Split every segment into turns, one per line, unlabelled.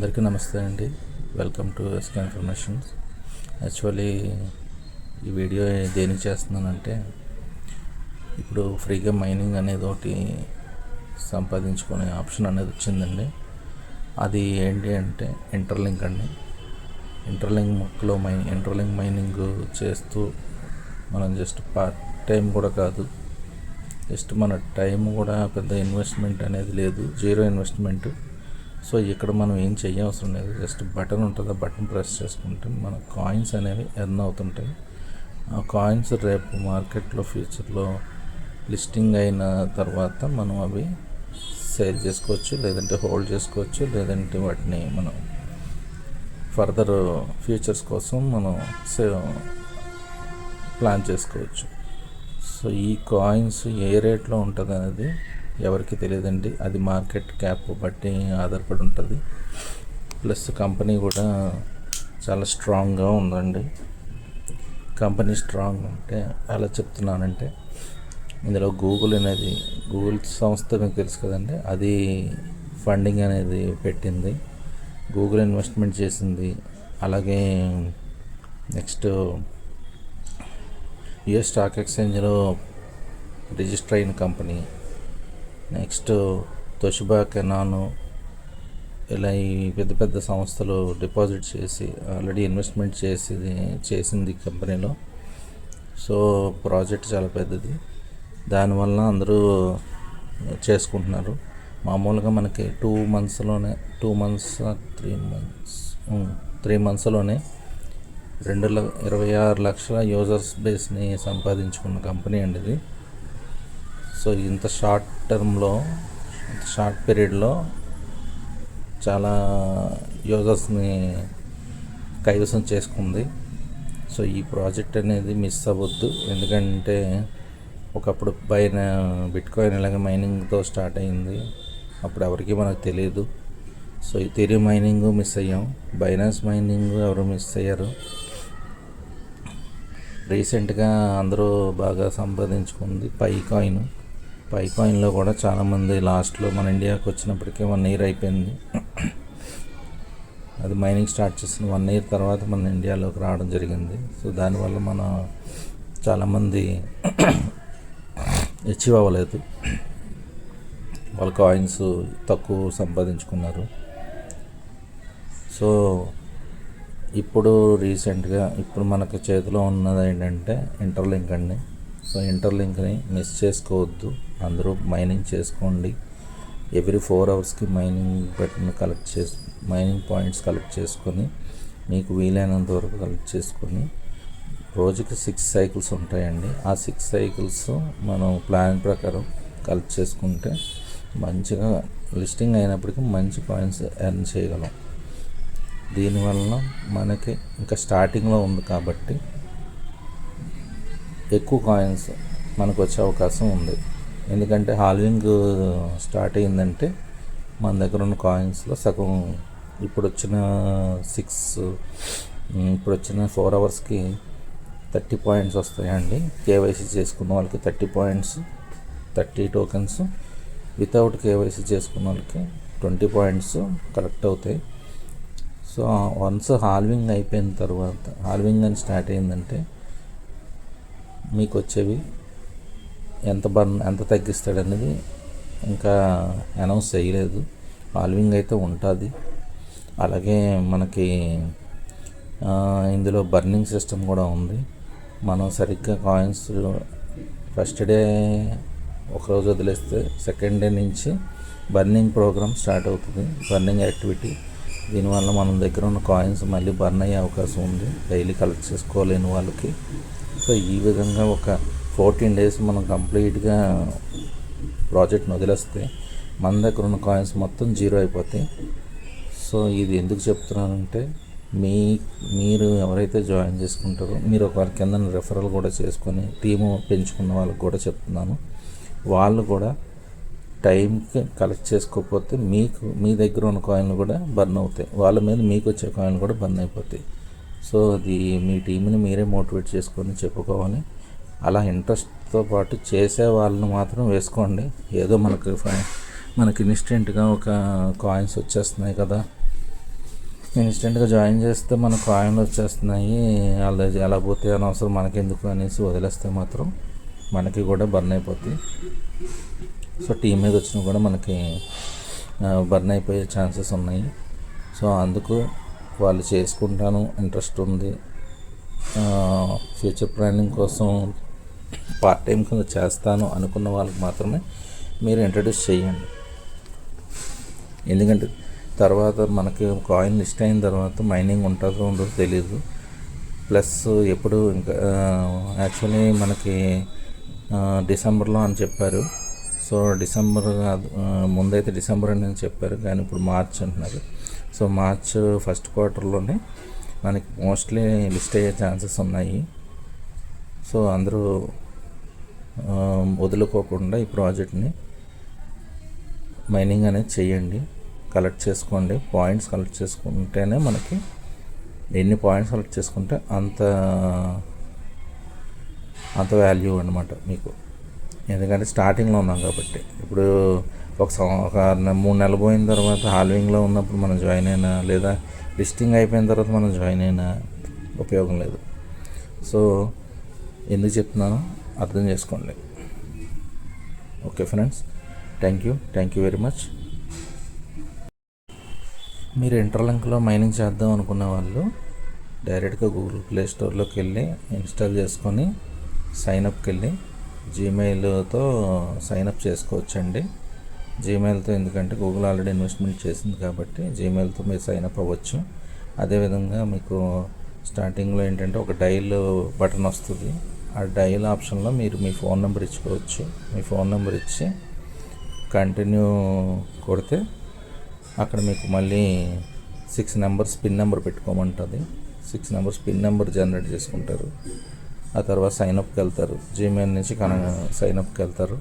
అందరికీ నమస్తే అండి. Welcome to SK informations. Actually ఈ వీడియో దేనికి చేస్తున్నానంటే, ఇప్పుడు ఫ్రీగా మైనింగ్ అనేది ఒకటి సంపాదించుకునే ఆప్షన్ అనేది వచ్చిందండి. అది ఏంటి అంటే ఇంటర్లింక్ అండి. ఇంటర్లింక్ మైనింగ్ చేస్తూ మనం జస్ట్ పార్ట్ టైం కూడా కాదు, జస్ట్ మన టైం కూడా పెద్ద ఇన్వెస్ట్మెంట్ అనేది లేదు, జీరో ఇన్వెస్ట్మెంట్. సో ఇక్కడ మనం ఏం చేయవసరం లేదు, జస్ట్ బటన్ ఉంటుంది, ఆ బటన్ ప్రెస్ చేసుకుంటే మన కాయిన్స్ అనేవి ఎర్న్ అవుతుంటాయి. ఆ కాయిన్స్ రేపు మార్కెట్లో ఫ్యూచర్లో లిస్టింగ్ అయిన తర్వాత మనం అవి సేల్ చేసుకోవచ్చు, లేదంటే హోల్డ్ చేసుకోవచ్చు, లేదంటే వాటిని మనం ఫర్దర్ ఫ్యూచర్స్ కోసం మనం ప్లాన్ చేసుకోవచ్చు. సో ఈ కాయిన్స్ ఏ రేట్లో ఉంటుంది అనేది ఎవరికి తెలియదండి. అది మార్కెట్ క్యాప్ బట్టి ఆధారపడి ఉంటుంది. ప్లస్ కంపెనీ కూడా చాలా స్ట్రాంగ్గా ఉందండి. కంపెనీ స్ట్రాంగ్ అంటే ఎలా చెప్తున్నానంటే, ఇందులో గూగుల్ సంస్థ మీకు తెలుసు కదండి, అది ఫండింగ్ అనేది పెట్టింది, గూగుల్ ఇన్వెస్ట్మెంట్ చేసింది. అలాగే నెక్స్ట్ యుఎస్ స్టాక్ ఎక్స్చేంజ్లో రిజిస్టర్ అయిన కంపెనీ, నెక్స్ట్ తోషిబా, కెనాన్, ఇలా ఈ పెద్ద పెద్ద సంస్థలు డిపాజిట్ చేసి ఆల్రెడీ ఇన్వెస్ట్మెంట్ చేసింది కంపెనీలో. సో ప్రాజెక్ట్ చాలా పెద్దది, దానివల్ల అందరూ చేసుకుంటున్నారు. మామూలుగా మనకి 3 మంత్స్లోనే 26 లక్షల యూజర్స్ బేస్ని సంపాదించుకున్న కంపెనీ అండి ఇది. సో ఇంత షార్ట్ పీరియడ్లో చాలా యూజర్స్ని కైవసం చేసుకుంది. సో ఈ ప్రాజెక్ట్ అనేది మిస్ అవ్వద్దు, ఎందుకంటే ఒకప్పుడు బిట్కాయిన్ ఇలాగ మైనింగ్తో స్టార్ట్ అయింది, అప్పుడు ఎవరికి మనకు తెలియదు. సో ఈథీరియం మైనింగ్ మిస్ అయ్యాం, బైనాన్స్ మైనింగ్ ఎవరు మిస్ అయ్యారు. రీసెంట్గా అందరూ బాగా సంపాదించుకుంది పైకాయిన్లో కూడా చాలామంది లాస్ట్లో మన ఇండియాకి వచ్చినప్పటికీ 1 year అయిపోయింది. అది మైనింగ్ స్టార్ట్ చేసిన 1 year తర్వాత మన ఇండియాలోకి రావడం జరిగింది. సో దానివల్ల మన చాలామంది అచీవ్ అవ్వలేదు, వాళ్ళ కాయిన్స్ తక్కువ సంపాదించుకున్నారు. సో ఇప్పుడు మనకు చేతిలో ఉన్నది ఏంటంటే ఇంటర్లింక్ అండి. సో ఇంటర్లింక్ని మిస్ చేసుకోవద్దు, అందరూ మైనింగ్ చేసుకోండి. Every 4 hours mining points collect చేసుకొని, మీకు వీలైనంత వరకు కలెక్ట్ చేసుకొని, రోజుకి 6 cycles ఉంటాయండి. ఆ 6 cycles మనం ప్లాన్ ప్రకారం కలెక్ట్ చేసుకుంటే మంచిగా లిస్టింగ్ అయినప్పటికీ మంచి కాయిన్స్ ఎర్న్ చేయగలం. దీనివల్ల మనకి ఇంకా స్టార్టింగ్లో ఉంది కాబట్టి ఎక్కువ కాయిన్స్ మనకు వచ్చే అవకాశం ఉంది. ఎందుకంటే హాల్వింగ్ స్టార్ట్ అయ్యిందంటే మన దగ్గర ఉన్న కాయిన్స్లో సగం ఇప్పుడు వచ్చిన 4 hours 30 points వస్తాయండి. కేవైసీ చేసుకున్న వాళ్ళకి 30 points, 30 tokens. వితౌట్ కేవైసీ చేసుకున్న వాళ్ళకి 20 points కలెక్ట్ అవుతాయి. సో వన్స్ హాల్వింగ్ అయిపోయిన తర్వాత, హాల్వింగ్ అని స్టార్ట్ అయిందంటే మీకు వచ్చేవి ఎంత తగ్గిస్తాడనేది ఇంకా అనౌన్స్ చేయలేదు. హాల్వింగ్ అయితే ఉంటుంది. అలాగే మనకి ఇందులో బర్నింగ్ సిస్టమ్ కూడా ఉంది. మనం సరిగ్గా కాయిన్స్ ఫస్ట్ డే ఒకరోజు వదిలేస్తే సెకండ్ డే నుంచి బర్నింగ్ ప్రోగ్రామ్ స్టార్ట్ అవుతుంది, బర్నింగ్ యాక్టివిటీ. దీనివల్ల మన దగ్గర ఉన్న కాయిన్స్ మళ్ళీ బర్న్ అయ్యే అవకాశం ఉంది, డైలీ కలెక్ట్ చేసుకోలేని వాళ్ళకి. సో ఈ విధంగా ఒక 14 days మనం కంప్లీట్గా ప్రాజెక్ట్ని వదిలేస్తే మన దగ్గర ఉన్న కాయిన్స్ మొత్తం జీరో అయిపోతాయి. సో ఇది ఎందుకు చెప్తున్నానంటే, మీరు ఎవరైతే జాయిన్ చేసుకుంటారో, మీరు ఒకరి కింద రెఫరల్ కూడా చేసుకొని టీము పెంచుకున్న వాళ్ళకి కూడా చెప్తున్నాను, వాళ్ళు కూడా టైంకి కలెక్ట్ చేసుకోకపోతే మీ దగ్గర ఉన్న కాయిన్లు కూడా బర్న్ అవుతాయి, వాళ్ళ మీద మీకు వచ్చే కాయిన్లు కూడా బర్న్ అయిపోతాయి. సో అది మీ టీంని మీరే మోటివేట్ చేసుకొని చెప్పుకోవాలి. అలా ఇంట్రెస్ట్తో పాటు చేసే వాళ్ళని మాత్రం వేసుకోండి. ఏదో మనకి ఇన్స్టెంట్గా ఒక కాయిన్స్ వచ్చేస్తున్నాయి కదా, ఇన్స్టెంట్గా జాయిన్ చేస్తే మన కాయిన్లు వచ్చేస్తున్నాయి, అలా ఎలా పోతే అనవసరం మనకెందుకు అనేసి వదిలేస్తే మాత్రం మనకి కూడా బర్న్ అయిపోద్ది. సో టీం మీద వచ్చినా కూడా మనకి బర్న్ అయిపోయే ఛాన్సెస్ ఉన్నాయి. సో అందుకు వాళ్ళు చేసుకుంటాను ఇంట్రెస్ట్ ఉంది, ఫ్యూచర్ ప్లానింగ్ కోసం పార్ట్ టైం కింద చేస్తాను అనుకున్న వాళ్ళకి మాత్రమే మీరు ఇంట్రడ్యూస్ చేయండి. ఎందుకంటే తర్వాత మనకి కాయిన్ లిస్ట్ అయిన తర్వాత మైనింగ్ ఉంటుందో ఉండదో తెలీదు. ప్లస్ ఎప్పుడు ఇంకా యాక్చువల్లీ మనకి డిసెంబర్లో అని చెప్పారు. సో డిసెంబర్ కాదు, ముందైతే డిసెంబర్ అని చెప్పారు, కానీ ఇప్పుడు మార్చ్ అంటున్నారు. సో మార్చ్ ఫస్ట్ క్వార్టర్లోనే మనకి మోస్ట్లీ లిస్ట్ అయ్యే ఛాన్సెస్ ఉన్నాయి. సో అందరూ వదులుకోకుండా ఈ ప్రాజెక్ట్ని మైనింగ్ అనేది చేయండి, కలెక్ట్ చేసుకోండి. పాయింట్స్ కలెక్ట్ చేసుకుంటేనే మనకి ఎన్ని పాయింట్స్ కలెక్ట్ చేసుకుంటే అంత వాల్యూ అన్నమాట మీకు. ఎందుకంటే స్టార్టింగ్లో ఉన్నాం కాబట్టి. ఇప్పుడు ఒక 3 నెలలు పోయిన తర్వాత హాల్వింగ్లో ఉన్నప్పుడు మనం జాయిన్ అయినా, లేదా లిస్టింగ్ అయిపోయిన తర్వాత మనం జాయిన్ అయినా ఉపయోగం లేదు. సో ఎందుకు చెప్తున్నానో అర్థం చేసుకోండి. Okay friends, thank you very much. మీరు ఇంటర్లింక్లో మైనింగ్ చేద్దాం అనుకున్న వాళ్ళు డైరెక్ట్గా గూగుల్ ప్లే స్టోర్లోకి వెళ్ళి ఇన్స్టాల్ చేసుకొని సైన్అప్కి వెళ్ళి జీమెయిల్తో సైన్అప్ చేసుకోవచ్చండి. జీమెయిల్తో, ఎందుకంటే గూగుల్ ఆల్రెడీ ఇన్వెస్ట్మెంట్ చేసింది కాబట్టి జీమెయిల్తో మీరు సైన్అప్ అవ్వచ్చు. అదేవిధంగా మీకు స్టార్టింగ్లో ఏంటంటే ఒక డైల్ బటన్ వస్తుంది. ఆ డైల్ ఆప్షన్లో మీరు మీ ఫోన్ నెంబర్ ఇచ్చుకోవచ్చు. మీ ఫోన్ నెంబర్ ఇచ్చి కంటిన్యూ కొడితే అక్కడ మీకు మళ్ళీ 6 నెంబర్స్ పిన్ నెంబర్ పెట్టుకోమంటుంది. 6 నెంబర్స్ పిన్ నెంబర్ జనరేట్ చేసుకుంటారు. ఆ తర్వాత సైన్అప్కి వెళ్తారు. జీమెయిల్ నుంచి సైన్అప్కి వెళ్తారు.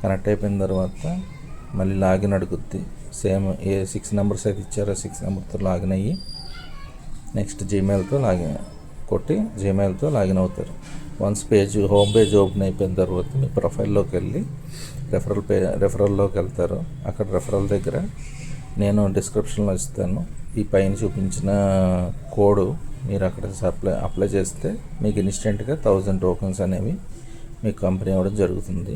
కనెక్ట్ అయిపోయిన తర్వాత మళ్ళీ లాగిన్ అడుగుద్ది. సేమ్ ఏ 6 నెంబర్స్ అయితే ఇచ్చారో 6 నెంబర్తో లాగిన్ అయ్యి నెక్స్ట్ జీమెయిల్తో లాగిన్ కొట్టి జీమెయిల్తో లాగిన్ అవుతారు. వన్స్ హోమ్ పేజ్ ఓపెన్ అయిపోయిన తర్వాత మీ ప్రొఫైల్లోకి వెళ్ళి రెఫరల్లోకి వెళ్తారు. అక్కడ రెఫరల్ దగ్గర నేను డిస్క్రిప్షన్లో ఇస్తాను. ఈ పైన చూపించిన కోడ్ మీరు అక్కడ అప్లై చేస్తే మీకు ఇన్స్టెంట్గా 1000 టోకెన్స్ అనేవి మీకు కంపెనీ అవ్వడం జరుగుతుంది.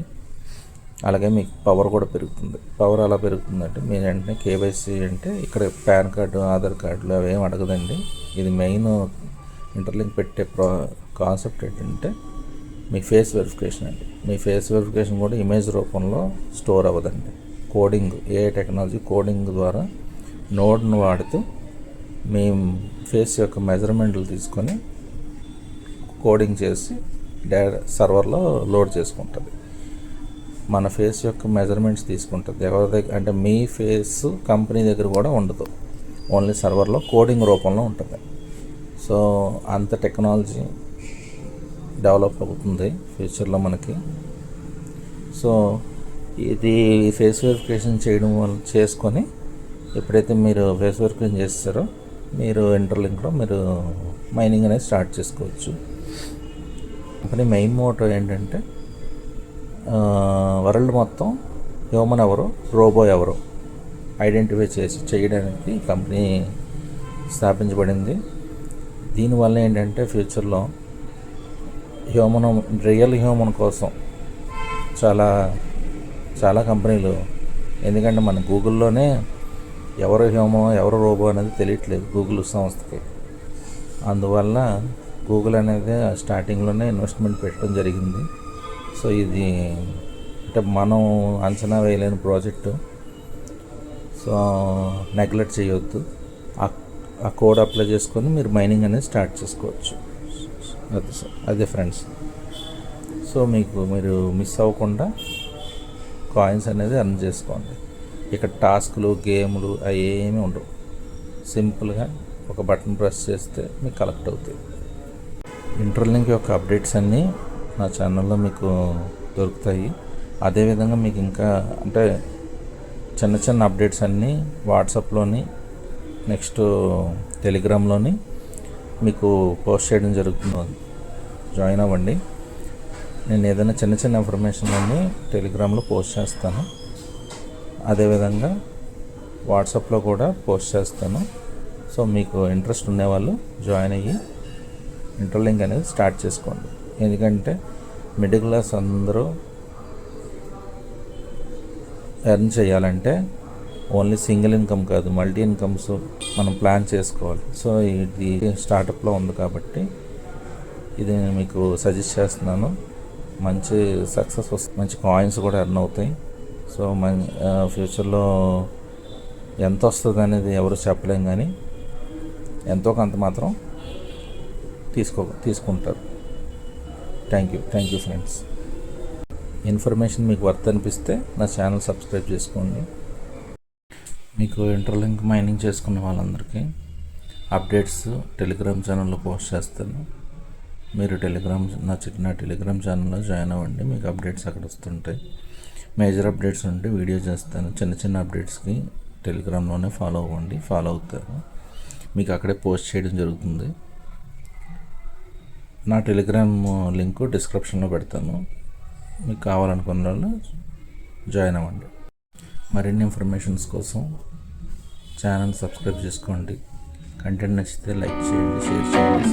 అలాగే మీకు పవర్ కూడా పెరుగుతుంది. పవర్ అలా పెరుగుతుందంటే మీరు వెంటనే కేవైసీ అంటే ఇక్కడ పాన్ కార్డు, ఆధార్ కార్డులు అవేం అడగదండి. ఇది మెయిన్ ఇంటర్లింక్ పెట్టే కాన్సెప్ట్ ఏంటంటే మీ ఫేస్ వెరిఫికేషన్ అండి. మీ ఫేస్ వెరిఫికేషన్ కూడా ఇమేజ్ రూపంలో స్టోర్ అవ్వదండి. కోడింగ్, ఏ టెక్నాలజీ కోడింగ్ ద్వారా నోడ్ను వాడుతూ మీ ఫేస్ యొక్క మెజర్మెంట్లు తీసుకొని కోడింగ్ చేసి సర్వర్లో లోడ్ చేసుకుంటుంది. మన ఫేస్ యొక్క మెజర్మెంట్స్ తీసుకుంటుంది. ఎవరి దగ్గర అంటే మీ ఫేస్ కంపెనీ దగ్గర కూడా ఉండదు, ఓన్లీ సర్వర్లో కోడింగ్ రూపంలో ఉంటుంది. సో అంత టెక్నాలజీ డెవలప్ అవుతుంది ఫ్యూచర్లో మనకి. సో ఇది ఫేస్ వెరిఫికేషన్ చేయడం వల్ల చేసుకొని ఎప్పుడైతే మీరు ఫేస్ వెరిఫికేషన్ చేస్తారో మీరు ఇంటర్లింక్లో మీరు మైనింగ్ అనేది స్టార్ట్ చేసుకోవచ్చు. కంపెనీ మెయిన్ మోటో ఏంటంటే వరల్డ్ మొత్తం హ్యూమన్ ఎవరో రోబో ఎవరో ఐడెంటిఫై చేయడానికి కంపెనీ స్థాపించబడింది. దీనివల్ల ఏంటంటే ఫ్యూచర్లో రియల్ హ్యూమన్ కోసం చాలా కంపెనీలు, ఎందుకంటే మన గూగుల్లోనే ఎవరు హ్యూమన్ ఎవరు రోబో అనేది తెలియట్లేదు గూగుల్ సంస్థకి. అందువల్ల గూగుల్ అనేది స్టార్టింగ్లోనే ఇన్వెస్ట్మెంట్ పెట్టడం జరిగింది. సో ఇది అంటే మనం అంచనా వేయలేని ప్రాజెక్టు. సో నెగ్లెక్ట్ చేయొద్దు. ఆ కోడ్ అప్లై చేసుకొని మీరు మైనింగ్ అనేది స్టార్ట్ చేసుకోవచ్చు. అదే ఫ్రెండ్స్. సో మీరు మిస్ అవ్వకుండా కాయిన్స్ అనేది ఎర్న్ చేసుకోండి. ఇక్కడ టాస్క్లు, గేమ్లు అవి ఏమీ ఉండవు. సింపుల్గా ఒక బటన్ ప్రెస్ చేస్తే మీకు కలెక్ట్ అవుతాయి. ఇంటర్లింక్ యొక్క అప్డేట్స్ అన్నీ నా ఛానల్లో మీకు దొరుకుతాయి. అదేవిధంగా మీకు ఇంకా అంటే చిన్న అప్డేట్స్ అన్నీ వాట్సాప్లోని, నెక్స్ట్ టెలిగ్రామ్లోని మీకు పోస్ట్ చేయడం జరుగుతుంది. జాయిన్ అవ్వండి. నేను ఏదైనా చిన్న ఇన్ఫర్మేషన్ అన్నీ టెలిగ్రామ్లో పోస్ట్ చేస్తాను. అదేవిధంగా వాట్సాప్లో కూడా పోస్ట్ చేస్తాను. సో మీకు ఇంట్రెస్ట్ ఉండేవాళ్ళు జాయిన్ అయ్యి ఇంటర్లింక్ అనేది స్టార్ట్ చేసుకోండి. ఎందుకంటే మిడిల్ క్లాస్ అందరూ ఎర్న్ చేయాలంటే ఓన్లీ సింగిల్ ఇన్కమ్ కాదు, మల్టీ ఇన్కమ్స్ మనం ప్లాన్ చేసుకోవాలి. సో ఇది స్టార్టప్లో ఉంది కాబట్టి ఇది నేను మీకు సజెస్ట్ చేస్తున్నాను. మంచి సక్సెస్ వస్తుంది, మంచి కాయిన్స్ కూడా ఎర్న్ అవుతాయి. సో ఫ్యూచర్లో ఎంత వస్తుంది అనేది ఎవరు చెప్పలేం, కానీ ఎంతో కొంత మాత్రం తీసుకుంటారు. Thank you friends. ఇన్ఫర్మేషన్ మీకు వర్త్ అనిపిస్తే నా ఛానల్ సబ్స్క్రైబ్ చేసుకోండి. మీకు ఇంటర్లింక్ మైనింగ్ చేసుకున్న వాళ్ళందరికీ అప్డేట్స్ టెలిగ్రామ్ ఛానల్లో పోస్ట్ చేస్తాను. మీరు నా టెలిగ్రామ్ ఛానల్లో జాయిన్ అవ్వండి. మీకు అప్డేట్స్ అక్కడ వస్తుంటాయి. మేజర్ అప్డేట్స్ ఉంటే వీడియో చేస్తాను. చిన్న అప్డేట్స్కి టెలిగ్రామ్లోనే ఫాలో అవుతారు. మీకు అక్కడే పోస్ట్ చేయడం జరుగుతుంది. నా టెలిగ్రామ్ లింక్ డిస్క్రిప్షన్లో పెడతాను. మీకు కావాలనుకున్న వాళ్ళు జాయిన్ అవ్వండి. మరిన్ని ఇన్ఫర్మేషన్స్ కోసం ఛానల్ సబ్స్క్రైబ్ చేసుకోండి. కంటెంట్ నచ్చితే లైక్ చేయండి, షేర్ చేయండి,